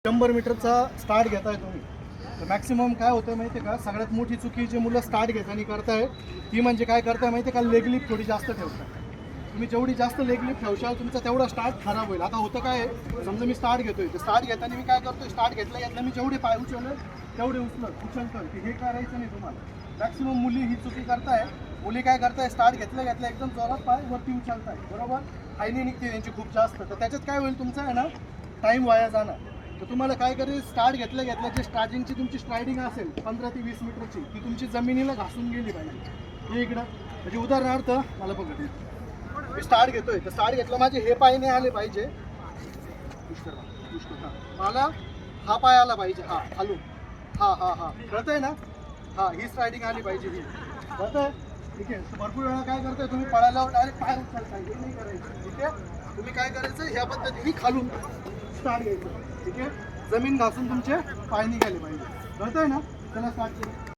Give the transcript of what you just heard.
100 मीटरचा स्टार्ट घेताय तुम्ही तर मॅक्सिमम काय होतं माहिती आहे का, सगळ्यात मोठी चुकी जी मुलं स्टार्ट घेताना करताय ती म्हणजे काय करताय माहिती आहे का, लेग लिफ्ट थोडी जास्त ठेवताय. तुम्ही जेवढी जास्त लेग लिफ्ट ठेवशाल तुमचा तेवढा स्टार्ट खराब होईल. आता होतं काय आहे, समजा मी स्टार्ट घेतोय तर स्टार्ट घेताना मी काय करतोय, स्टार्ट घेतलं मी जेवढे पाय उचलले तेवढे उचलतोय की हे करायचं नाही तुम्हाला. मॅक्सिमम मुली ही चुकी करताय. मुली काय करताय, स्टार्ट घेतलं एकदम जोरात पाय वरती उचलताय, बरोबर, हायनी निघते त्यांची खूप जास्त. तर त्याच्यात काय होईल, तुमचा आहे ना टाईम वाया जाणार. तर तुम्हाला काय करायचं, स्टार्ट घेतलं जे स्टार्टिंगची तुमची स्ट्रायडिंग असेल 15 ते 20 मीटरची ती तुमची जमिनीला घासून गेली पाहिजे. हे इकडं म्हणजे उदाहरणार्थ मला बघा, मी स्टार्ट घेतोय तर स्टार्ट घेतलं माझे हे पाय नाही आले पाहिजे, मला हा पाय आला पाहिजे, हा खालून, हा कळतंय ना, हा ही स्ट्रायडिंग आली पाहिजे, ही कळतंय. ठीक आहे. भरपूर वेळा काय करताय तुम्ही, पळायला डायरेक्ट पाय उचलताय, हे नाही करायचं. ठीक आहे, तुम्ही काय करायचं, ह्या पद्धतीने खालून स्टार्ट घ्यायचं. ठीक आहे, जमीन घासून तुमचे पाय निघाले पाहिजे, कळतंय ना. चला स्टार्ट करू.